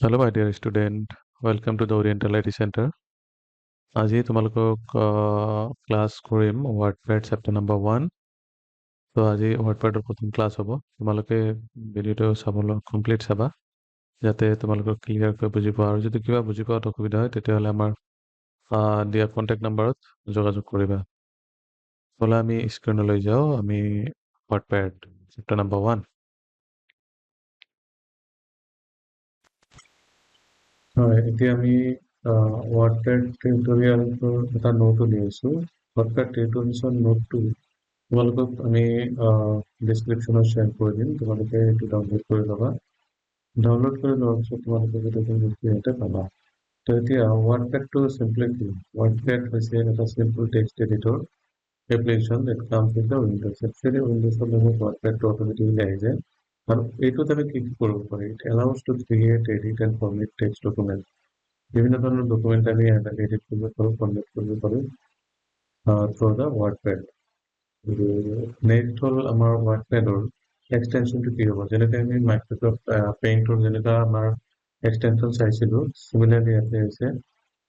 Hello, my dear student. Welcome to the Oriental IT Center. আজি তোমালোকক class কৰিম ৱাৰ্ডপেড chapter number 1। তো আজি ৱাৰ্ডপেডৰ প্ৰথম ক্লাছ হ'ব। তোমালোকে ভিডিঅ'টো কমপ্লিট চাবা যাতে তোমালোকৰ ক্লিয়াৰকৈ বুজি পোৱা, আৰু যদি কিবা বুজি পোৱাত অসুবিধা হয় তেতিয়াহ'লে আমাৰ দিয়া কণ্টেক্ট নাম্বাৰত যোগাযোগ কৰিবা। ব'লা আমি স্ক্ৰীনলৈ যাওঁ। আমি ৱাৰ্ডপেড চেপ্টাৰ নম্বৰ 1। হয়, এতিয়া আমি ৱাৰ্ডপেড টিউটৰিয়েলটোৰ এটা নোট উলিয়াইছোঁ। ৱাৰ্ডপেড টিউটৰিয়েলছৰ নোটটো তোমালোকক আমি ডিছক্ৰিপশ্যনত শ্বেয়াৰ কৰি দিম। তোমালোকে এইটো ডাউনলোড কৰি ল'বা। ডাউনলোড কৰি লোৱাৰ পিছত তোমালোকে গোটেইখিনি বস্তু ইয়াতে পাবা। তো এতিয়া ৱাৰ্ডপেডটো চিম্পলি কি? ৱাৰ্ডপেড হৈছে এটা simple text editor application that comes with the Windows. Actually, Windows ৱাৰ্ডপেডটো অট'মেটিকলি আহি যায়। আৰু এইটোত আমি কি কৰিব পাৰি? It allows to create, edit and format text documents. বিভিন্ন ধৰণৰ ডকুমেণ্ট আমি এডিট কৰিব পাৰোঁ, ফৰ্মেট কৰিব পাৰোঁ থ্ৰু দ্য ৱাৰ্ডপেড। নেক্সট হ'ল আমাৰ ৱাৰ্ডপেডৰ এক্সটেনশ্যনটো কি হ'ব? যেনেকৈ আমি মাইক্ৰ'ছফ্ট পেইণ্টৰ যেনেকুৱা আমাৰ এক্সটেনশ্যন চাইছিলোঁ, চিমিলাৰলি ইয়াতে হৈছে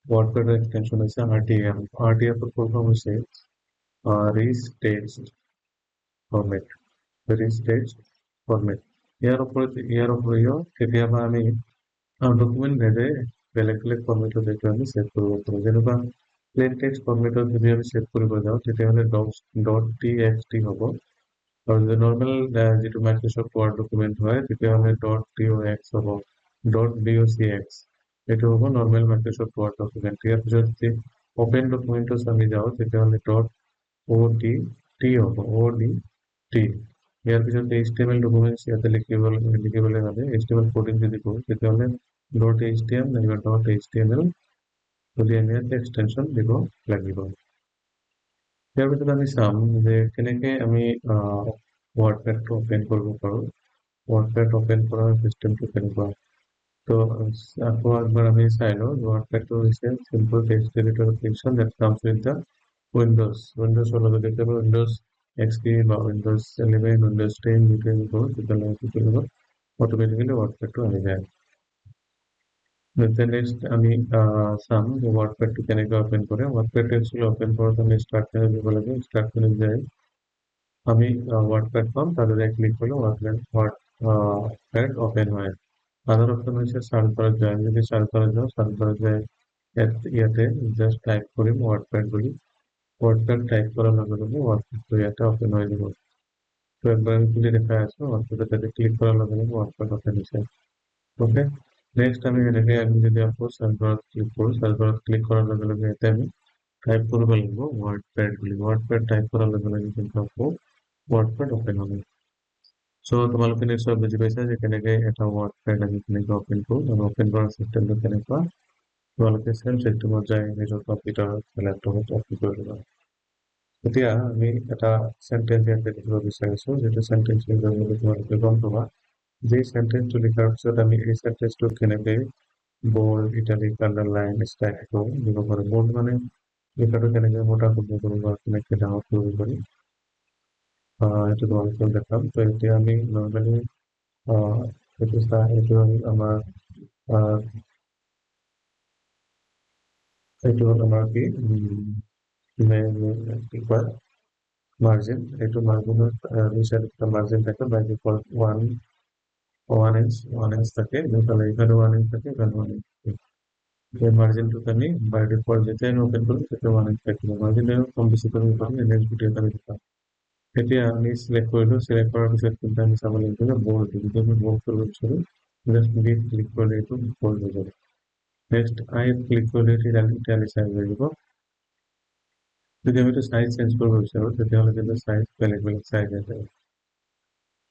ৱাৰ্ডপেডৰ এক্সটেনশ্যন হৈছে RTF. RTF-ৰ ফুল ফৰ্ম হৈছে rich text format. Rich text format. ইয়াৰ উপৰিও কেতিয়াবা আমি ডকুমেণ্ট বেলেগ বেলেগ ফৰ্মেটত এইটো আমি ছেভ কৰিব পাৰোঁ। যেনেকুৱা প্লেইন টেক্সট ফৰ্মেটত যদি আমি ছেভ কৰিব যাওঁ তেতিয়াহ'লে .txt হ'ব। আৰু যদি নৰ্মেল যিটো মাইক্ৰ'ছফ্ট ৱাৰ্ড ডকুমেণ্ট হয় তেতিয়াহ'লে .docx হ'ব, .docx এইটো হ'ব নৰ্মেল মাইক্ৰ'ছফ্ট ৱাৰ্ড ডকুমেণ্ট। ইয়াৰ পিছত যদি অপেন ডকুমেণ্টত আমি যাওঁ তেতিয়াহ'লে .odt হ'ব, ODT। ইয়াৰ পিছত HTML ডকুমেণ্টছ ইয়াতে লিখিবলৈ হ'লে HTML কোডিং যদি কৰোঁ তেতিয়াহ'লে .htm নাইবা .html যদি আমি ইয়াতে এক্সটেনশ্যন দিব লাগিব। ইয়াৰ পিছত আমি চাম যে কেনেকৈ আমি ৱাৰ্ডপেডটো অপেন কৰিব পাৰোঁ। ৱাৰ্ডপেড অপেন কৰাৰ চিষ্টেমটো কেনেকুৱা। তো আকৌ একবাৰ আমি চাই লওঁ। ৱাৰ্ডপেডটো হৈছে simple text editor application that comes with the উইণ্ডোজৰ লগত কেতিয়াবা উইণ্ডোজ XP বা উইণ্ডোজ 11, উইণ্ডোজ 10 যিটো আমি কৰোঁ তেতিয়াহ'লে অট'মেটিকেলি ৱাৰ্ডপেডটো আহি যায়। নেক্সট আমি চাম যে ৱাৰ্ডপেডটো কেনেকৈ অপেন কৰে। ৱাৰ্ডপেডটো একচুৱেলি অপেন কৰোঁতে আমি ষ্টাৰ্ট মেনুত দিব লাগে। ষ্টাৰ্ট মেনুত যাই আমি ৱাৰ্ডপেড পাম, তাতে ক্লিক কৰিলে ৱাৰ্ডপেড অপেন হয়। আদাৰ অপশ্যন হৈছে চাৰ্চ বাৰত যায়। আমি যদি চাৰ্চ বাৰত যাওঁ, চাৰ্চ বাৰত যায় ইয়াতে জাষ্ট টাইপ কৰিম ৱাৰ্ডপেড বুলি। ৱাৰ্ডপেড টাইপ কৰাৰ লগে লগে ৱাৰ্ডপেডটো ইয়াতে অপেন হৈ যাব। তো একবাৰ আমি খুলি দেখাই আছোঁ। ৱাৰ্ডপেডত তাতে ক্লিক কৰাৰ লগে লগে ৱাৰ্ডপেড অপেন হৈছে। ওকে, নেক্সট আমি যদি আকৌ চাৰ্চ বাৰত ক্লিক কৰোঁ, চাৰ্চ বাৰত ক্লিক কৰাৰ লগে লগে ইয়াতে আমি টাইপ কৰিব লাগিব ৱাৰ্ডপেড বুলি। ৱাৰ্ডপেড টাইপ কৰাৰ লগে লগে কিন্তু আকৌ ৱাৰ্ডপেড অপেন হ'ব। চ' তোমালোকে নিশ্চয় বুজি পাইছা যে কেনেকৈ এটা ৱাৰ্ডপেড আমি কেনেকৈ অপেন কৰোঁ আৰু অপেন কৰাৰ চিষ্টেমটো কেনেকুৱা। তোমালোকে চেম চিষ্টেমত যায় নিজৰ কম্পিউটাৰত, লেপটপত অপেন কৰি ল'বা। এতিয়া আমি এটা চেণ্টেঞ্চ ইয়াতে লিখিব বিচাৰিছোঁ, যিটো চেণ্টেঞ্চ লিখিবলৈ তোমালোকে গম পাবা যে চেণ্টেঞ্চটো লিখাৰ পিছত আমি এই চেণ্টেঞ্চটো কেনেকৈ বোল্ড, ইটালিক, আণ্ডাৰলাইন, ষ্টাইলটো দিব পাৰোঁ। বোল্ড মানে লিখাটো কেনেকৈ মোটা কৰিব পাৰোঁ বা কেনেকৈ ডাঙৰ কৰিব পাৰি সেইটো তোমালোকক দেখাম। তো এতিয়া আমি নৰ্মেলি এইটো হ'ল আমাৰ কি কয় মাৰ্জিন। এইটো মাৰ্জিনত মাৰ্জিন থাকে বাই ডিফল্ট ওৱান ইঞ্চ থাকে। এইফালে 1 ইঞ্চ থাকে, ইফালে 1 ইঞ্চ থাকে। এই মাৰ্জিনটোত আমি বাই ডিফল্ট যেতিয়াই আমি অপেন কৰিম তেতিয়া 1 ইঞ্চ থাকিব। মাৰ্জিন কম বেছি কৰিব পাৰোঁ, নেক্সট ভিডিঅ'ত আমি দেখাম। এতিয়া আমি চিলেক্ট কৰিলোঁ। চিলেক্ট কৰাৰ পিছত কিন্তু আমি চাব লাগিব যে বোল্ড, যদি আমি বোল্ড কৰিব বিচাৰোঁ জাষ্ট বিত ক্লিক কৰিলে এইটো বোল্ড হৈ যাব। নেক্সট আইত ক্লিক কৰিলে ইটালিক চাইজ হৈ যাব। যদি আমি এইটো চাইজ চেঞ্জ কৰিব বিচাৰোঁ তেতিয়াহ'লে কিন্তু চাইজ বেলেগ চাইজ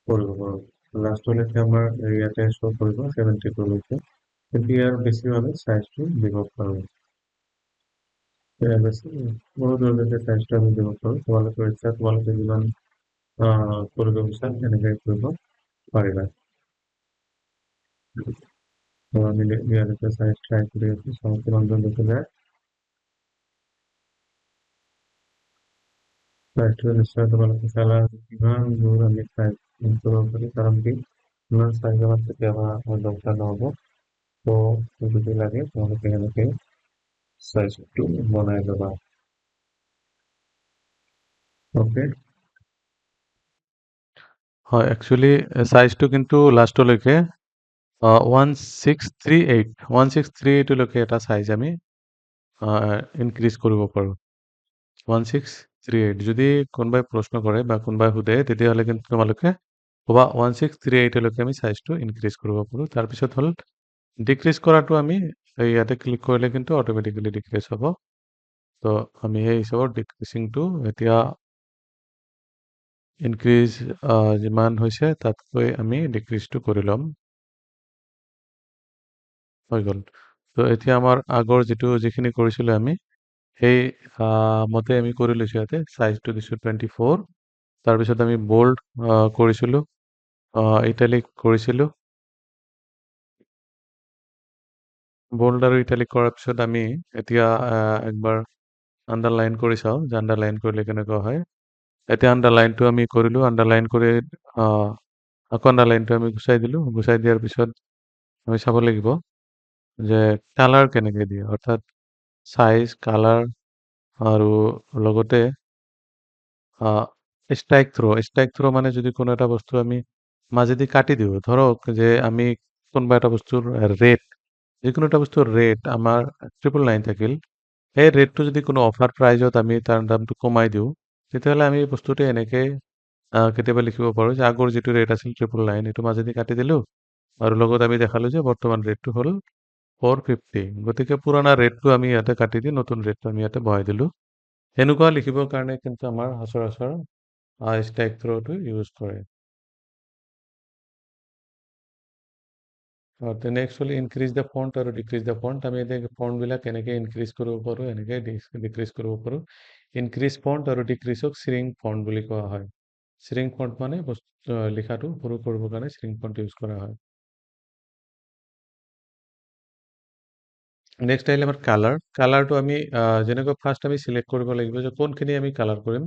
কৰিব পাৰোঁ। লাষ্টলৈকে আমাৰ ইয়াতে শ্ব' কৰিব 72 লৈকে। কিন্তু ইয়াৰ বেছি হ'লে চাইজটো দিব পাৰোঁ। বহুত দূৰলৈকে চাইজটো আমি দিব পাৰোঁ। তোমালোকৰ ইচ্ছা, তোমালোকে যিমান কৰিব বিচাৰা তেনেকৈ কৰিব পাৰিবা। আমি ইয়ালৈকে চাইজ ট্ৰাই কৰি আছোঁ, চাওঁ কিমান দূৰলৈকে যায়। চাইজটো নিশ্চয় তোমালোকে চালা কিমান দূৰ আমি চাইজ কৰিব পাৰি, কাৰণ কি ইমান চাইজ আমাৰ কেতিয়াবা দৰকাৰ নহ'ব। তো যদি লাগে তোমালোকে এনেকে চাইজটো বনাই ল'বা। অ'কে। হয়, একচুৱেলি চাইজটো কিন্তু লাষ্টলৈকে 1638 1638লৈকে এটা চাইজ আমি ইনক্ৰিজ কৰিব পাৰোঁ। 1638 যদি কোনোবাই প্ৰশ্ন কৰে বা কোনোবাই সোধে তেতিয়াহ'লে কিন্তু তোমালোকে ক'বা 1638লৈকে আমি চাইজটো ইনক্ৰিজ কৰিব পাৰোঁ। তাৰপিছত হ'ল ডিক্ৰিজ কৰাটো আমি ইয়াতে ক্লিক কৰিলে কিন্তু অট'মেটিকেলি ডিক্ৰিজ হ'ব। তো আমি সেই হিচাপত ডিক্ৰিজিংটো এতিয়া ইনক্ৰিজ যিমান হৈছে তাতকৈ আমি ডিক্ৰিজটো কৰি ল'ম। হৈ গ'ল। তো এতিয়া আমাৰ আগৰ যিখিনি কৰিছিলোঁ আমি সেই মতে আমি কৰি লৈছোঁ ইয়াতে চাইজটো দিছোঁ 24। তাৰপিছত আমি বোল্ড কৰিছিলোঁ, ইটালিক কৰিছিলোঁ। বোল্ড আৰু ইটালিক কৰাৰ পিছত আমি এতিয়া একবাৰ আণ্ডাৰলাইন কৰি চাওঁ যে আণ্ডাৰলাইন কৰিলে কেনেকুৱা হয়। এতিয়া আণ্ডাৰলাইনটো আমি কৰিলোঁ, আণ্ডাৰলাইন কৰি আকৌ আণ্ডাৰলাইনটো আমি গুচাই দিলোঁ। গুচাই দিয়াৰ পিছত আমি চাব লাগিব যে কালাৰ কেনেকৈ দিয়ে, অৰ্থাৎ চাইজ, কালাৰ আৰু লগতে ষ্ট্ৰাইক থ্ৰ মানে যদি কোনো এটা বস্তু আমি মাজেদি কাটি দিওঁ, ধৰক যে আমি কোনোবা এটা বস্তুৰ ৰেট, যিকোনো এটা বস্তুৰ ৰেট আমাৰ 999 থাকিল, সেই ৰেটটো যদি কোনো অফাৰ প্ৰাইজত আমি তাৰ দামটো কমাই দিওঁ, তেতিয়াহ'লে আমি বস্তুটো এনেকৈ কেতিয়াবা লিখিব পাৰোঁ যে আগৰ যিটো ৰেট আছিল 999 এইটো মাজেদি কাটি দিলোঁ আৰু লগত আমি দেখালোঁ যে বৰ্তমান ৰেটটো হ'ল 450। গতিকে পুৰণা ৰেটটো আমি ইয়াতে কাটি দি নতুন ৰেটটো আমি ইয়াতে বহাই দিলোঁ। এনেকুৱা লিখিবৰ কাৰণে কিন্তু আমাৰ সচৰাচৰ ষ্ট্ৰাইক থ্ৰটো ইউজ কৰে। তেনে একচুৱেলি ইনক্ৰিজ দ্য ফণ্ট আৰু ডিক্ৰিজ দ্য ফণ্ট, আমি এতিয়া ফণ্টবিলাক এনেকৈ ইনক্ৰিজ কৰিব পাৰোঁ, এনেকৈ ডিক্ৰিজ কৰিব পাৰোঁ। ইনক্ৰিজ ফণ্ট আৰু ডিক্ৰিজক শ্ৰিংক ফণ্ট বুলি কোৱা হয়। শ্ৰিংক ফণ্ট মানে লিখাটো সৰু কৰিবৰ কাৰণে শ্ৰিংক ফণ্ট ইউজ কৰা হয়। নেক্সট আহিলে আমাৰ কালাৰ। কালাৰটো আমি যেনেকৈ ফাৰ্ষ্ট আমি চিলেক্ট কৰিব লাগিব যে কোনখিনি আমি কালাৰ কৰিম।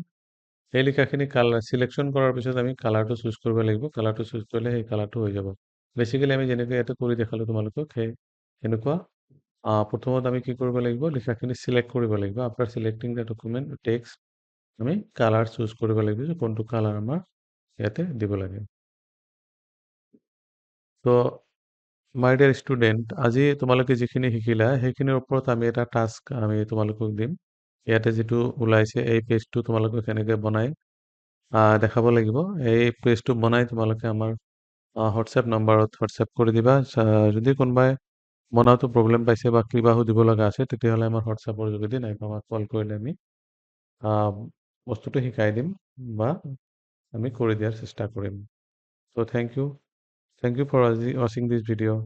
সেই লিখাখিনি কালাৰ চিলেকশ্যন কৰাৰ পিছত আমি কালাৰটো চুজ কৰিব লাগিব। কালাৰটো চুজ কৰিলে সেই কালাৰটো হৈ যাব। বেচিকেলি আমি যেনেকৈ ইয়াতে কৰি দেখালোঁ তোমালোকক সেনেকুৱা প্ৰথমত আমি কি কৰিব লাগিব, লিখাখিনি চিলেক্ট কৰিব লাগিব। আফটাৰ চিলেক্টিং দ্য ডকুমেণ্ট টেক্সট আমি কালাৰ চুজ কৰিব লাগিব যে কোনটো কালাৰ আমাৰ ইয়াতে দিব লাগে। তো মাই ডিয়াৰ ষ্টুডেণ্ট, আজি তোমালোকে যিখিনি শিকিলা সেইখিনিৰ ওপৰত আমি এটা টাস্ক আমি তোমালোকক দিম। ইয়াতে যিটো ওলাইছে এই পেজটো তোমালোকে কেনেকৈ বনাই দেখাব লাগিব। এই পেজটো বনাই তোমালোকে আমাৰ হোৱাটছএপ নম্বৰত হোৱাটছএপ কৰি দিবা। যদি কোনোবাই বনাওঁতে প্ৰব্লেম পাইছে বা কিবা সুধিব লগা আছে তেতিয়াহ'লে আমাৰ হোৱাটছএপৰ যোগেদি নাইবা আমাক কল কৰিলে আমি বস্তুটো শিকাই দিম বা আমি কৰি দিয়াৰ চেষ্টা কৰিম। চ' থেংক ইউ ফৰ ৱাচিং দিছ ভিডিঅ'।